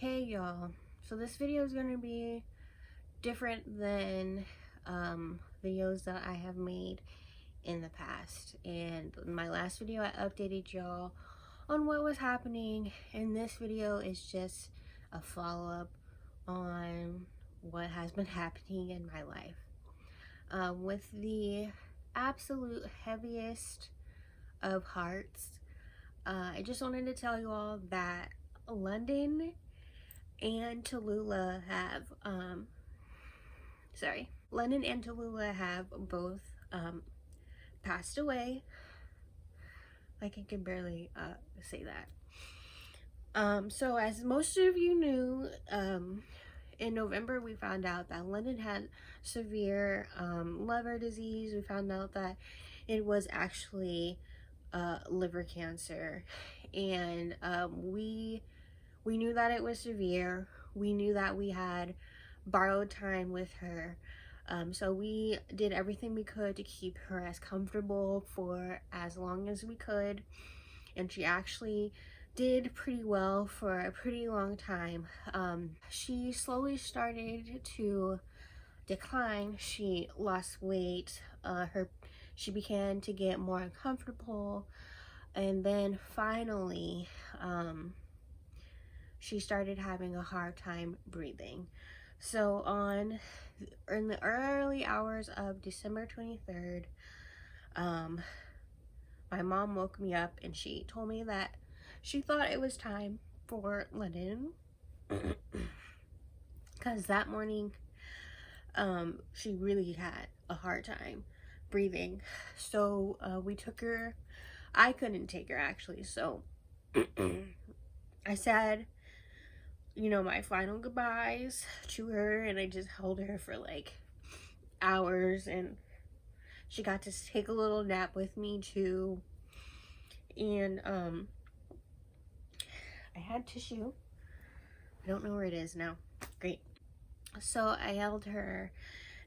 Hey y'all, so this video is going to be different than videos that I have made in the past. And in my last video I updated y'all on what was happening, and this video is just a follow-up on what has been happening in my life. With the absolute heaviest of hearts, I just wanted to tell you all that London and Tallulah have London and Tallulah have both passed away. Like, I can barely say that. So as most of you knew, in November we found out that London had severe liver disease. We found out that it was actually liver cancer, and we knew that it was severe. We knew that we had borrowed time with her. So we did everything we could to keep her as comfortable for as long as we could. And she actually did pretty well for a pretty long time. She slowly started to decline. She lost weight. She began to get more uncomfortable. And then finally, she started having a hard time breathing. So in the early hours of December 23rd, my mom woke me up and she told me that she thought it was time for London, because that morning she really had a hard time breathing. So we took her. I couldn't take her, actually, so I said, you know, my final goodbyes to her, and I just held her for like hours, and she got to take a little nap with me too. And I had tissue. I don't know where it is now. Great. So I held her,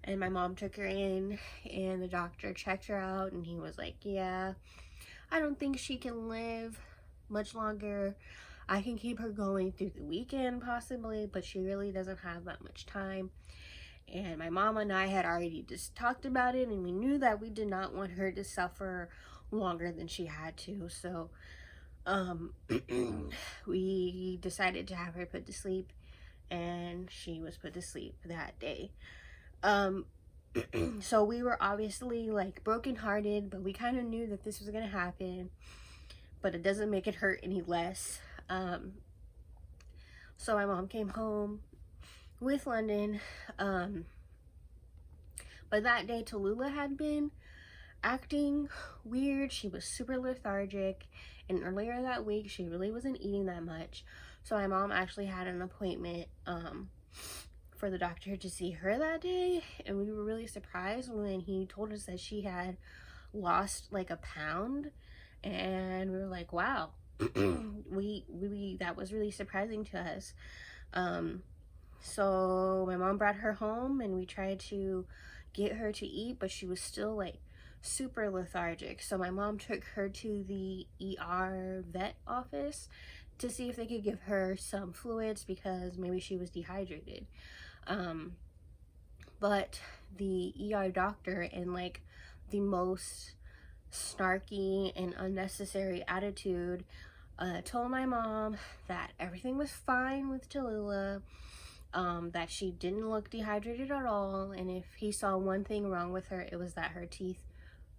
and my mom took her in, and the doctor checked her out, and he was like, yeah, I don't think she can live much longer. I can keep her going through the weekend possibly, but she really doesn't have that much time. And my mom and I had already just talked about it, and we knew that we did not want her to suffer longer than she had to. So we decided to have her put to sleep, and she was put to sleep that day. So we were obviously like brokenhearted, but we kind of knew that this was gonna happen, but it doesn't make it hurt any less. So my mom came home with London, but that day Tallulah had been acting weird. She was super lethargic, and earlier that week she really wasn't eating that much. So my mom actually had an appointment for the doctor to see her that day, and we were really surprised when he told us that she had lost like a pound, and we were like, wow. That was really surprising to us. So my mom brought her home, and we tried to get her to eat, but she was still like super lethargic. So my mom took her to the ER vet office to see if they could give her some fluids, because maybe she was dehydrated. But the ER doctor, in like the most snarky and unnecessary attitude, told my mom that everything was fine with Tallulah, that she didn't look dehydrated at all, and if he saw one thing wrong with her, it was that her teeth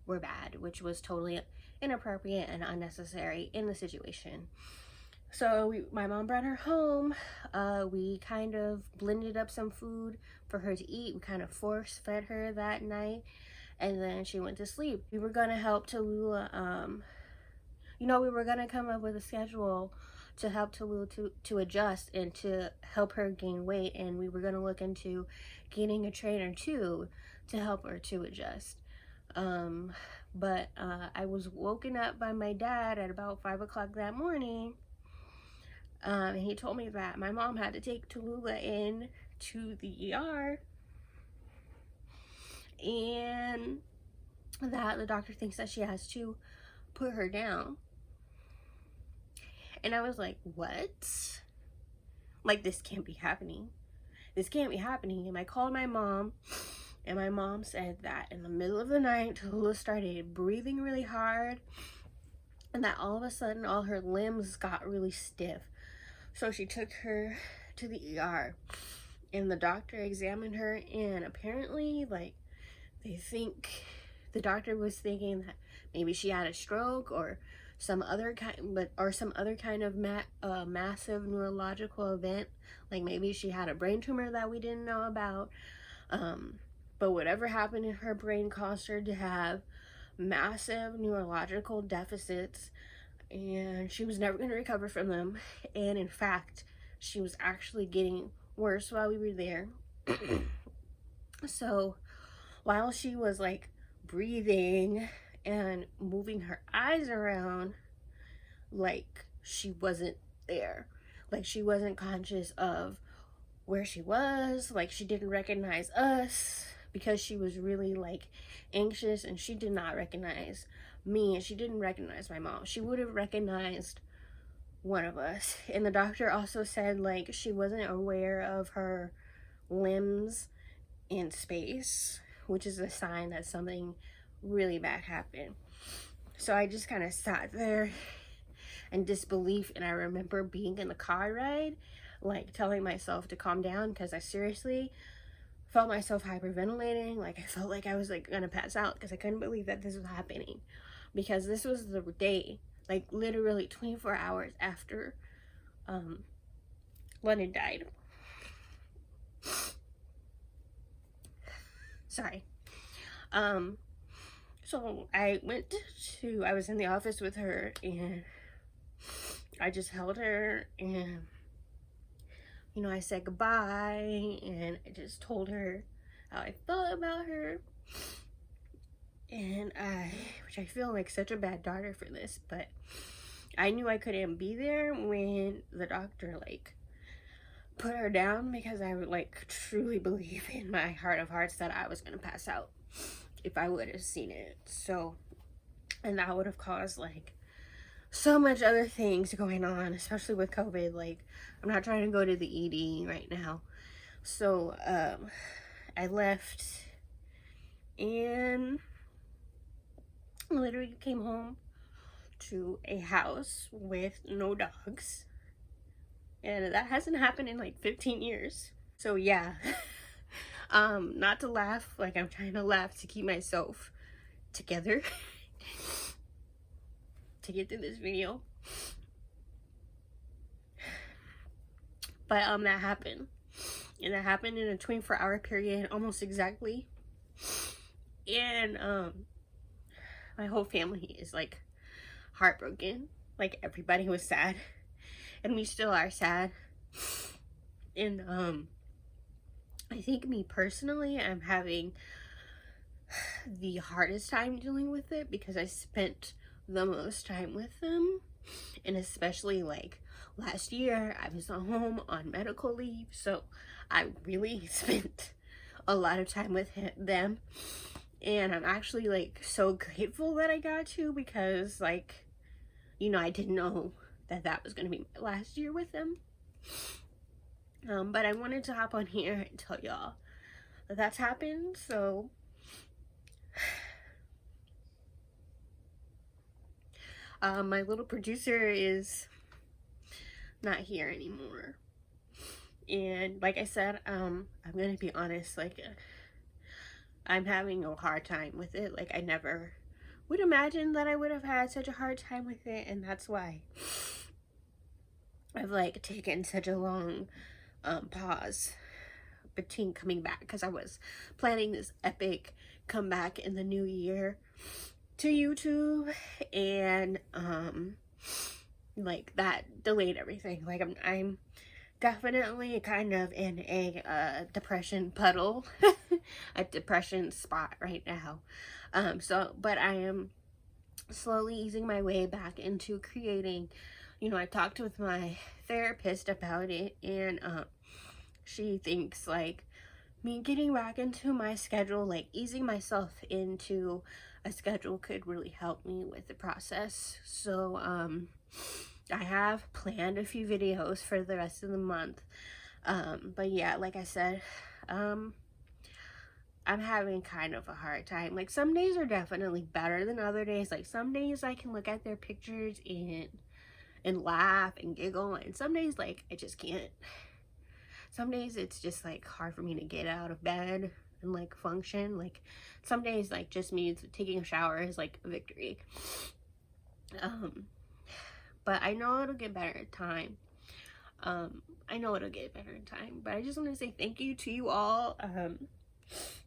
were bad, which was totally inappropriate and unnecessary in the situation. So my mom brought her home. We kind of blended up some food for her to eat. We kind of force fed her that night, and then she went to sleep. We were gonna help Tallulah, we were gonna come up with a schedule to help Tallulah to adjust and to help her gain weight, and we were gonna look into getting a trainer too to help her to adjust. But I was woken up by my dad at about 5 o'clock that morning, and he told me that my mom had to take Tallulah in to the ER, and that the doctor thinks that she has to put her down. And I was like, what? Like, this can't be happening. This can't be happening. And I called my mom, and my mom said that in the middle of the night, Tallulah started breathing really hard, and that all of a sudden, all her limbs got really stiff. So she took her to the ER, and the doctor examined her, and apparently, like, the doctor was thinking that maybe she had a stroke or some other kind of massive neurological event, like maybe she had a brain tumor that we didn't know about. But whatever happened in her brain caused her to have massive neurological deficits, and she was never going to recover from them. And in fact, she was actually getting worse while we were there. So while she was like breathing and moving her eyes around, like she wasn't there, like she wasn't conscious of where she was, like she didn't recognize us because she was really like anxious, and she did not recognize me, and she didn't recognize my mom. She would have recognized one of us. And the doctor also said like she wasn't aware of her limbs in space, which is a sign that something really bad happened. So I just kind of sat there in disbelief, and I remember being in the car ride, like telling myself to calm down, because I seriously felt myself hyperventilating. Like I felt like I was like gonna pass out, because I couldn't believe that this was happening, because this was the day, like literally 24 hours after London died. Sorry. So I was in the office with her, and I just held her, and you know, I said goodbye, and I just told her how I felt about her. And which I feel like such a bad daughter for this, but I knew I couldn't be there when the doctor like put her down, because I would like truly believe in my heart of hearts that I was gonna pass out if I would have seen it. So, and that would have caused like so much other things going on, especially with COVID. Like, I'm not trying to go to the ED right now. So I left and literally came home to a house with no dogs, and that hasn't happened in like 15 years. So yeah. Not to laugh, like I'm trying to laugh to keep myself together to get through this video. But that happened, and that happened in a 24-hour period, almost exactly. And my whole family is like heartbroken. Like everybody was sad, and we still are sad. And I think me personally, I'm having the hardest time dealing with it, because I spent the most time with them. And especially like last year, I was home on medical leave, so I really spent a lot of time with them. And I'm actually like so grateful that I got to, because like, you know, I didn't know that that was going to be my last year with them. But I wanted to hop on here and tell y'all that that's happened. So my little producer is not here anymore, and like I said, I'm gonna be honest, like I'm having a hard time with it. Like I never would imagine that I would have had such a hard time with it, and that's why I've like taken such a long pause between coming back, because I was planning this epic comeback in the new year to YouTube, and like that delayed everything. Like I'm definitely kind of in a depression puddle, a depression spot right now. But I am slowly easing my way back into creating. You know, I talked with my therapist about it, and she thinks like me getting back into my schedule, like easing myself into a schedule, could really help me with the process. So I have planned a few videos for the rest of the month. But yeah, like I said, I'm having kind of a hard time. Like, some days are definitely better than other days. Like, some days I can look at their pictures and laugh and giggle, and some days, like, I just can't. Some days it's just, like, hard for me to get out of bed and, like, function. Like, some days, like, just me taking a shower is, like, a victory. But I know it'll get better in time. I know it'll get better in time. But I just want to say thank you to you all,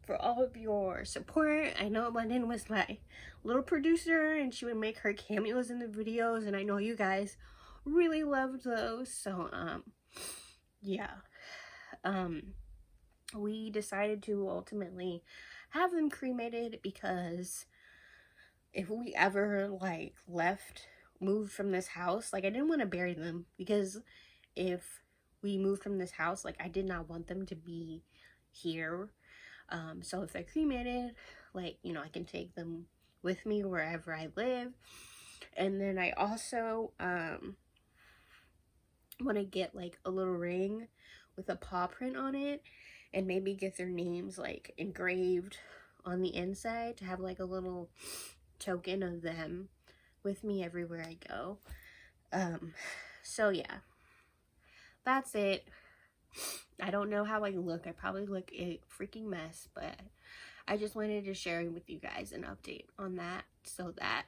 for all of your support. I know London was my little producer, and she would make her cameos in the videos, and I know you guys really loved those. So, yeah. We decided to ultimately have them cremated because if we ever, like, moved from this house, like, I didn't want to bury them, because if we moved from this house, like, I did not want them to be here. So if they're cremated, like, you know, I can take them with me wherever I live. And then I also want to get, like, a little ring with a paw print on it, and maybe get their names, like, engraved on the inside to have, like, a little token of them with me everywhere I go. So yeah, that's it. I don't know how I look. I probably look a freaking mess, but I just wanted to share with you guys an update on that, so that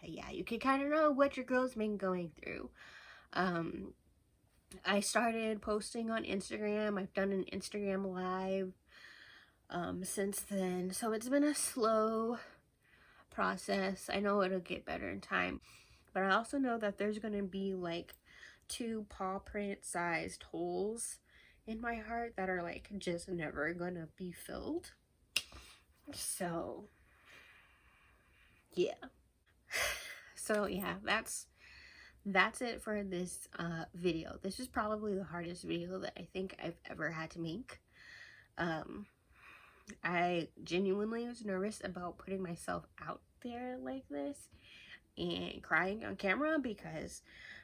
yeah, you can kind of know what your girl's been going through. I started posting on Instagram. I've done an Instagram live since then, so it's been a slow process. I know it'll get better in time, but I also know that there's gonna be, like, 2 paw print sized holes in my heart that are, like, just never gonna be filled. So yeah. So yeah, that's it for this video. This is probably the hardest video that I think I've ever had to make. I genuinely was nervous about putting myself out there like this and crying on camera, because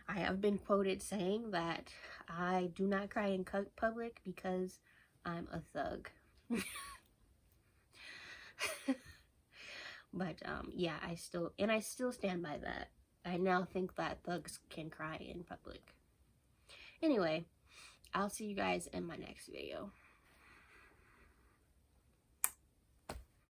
I have been quoted saying that I do not cry in public because I'm a thug. But yeah, I still stand by that. I now think that thugs can cry in public. Anyway, I'll see you guys in my next video.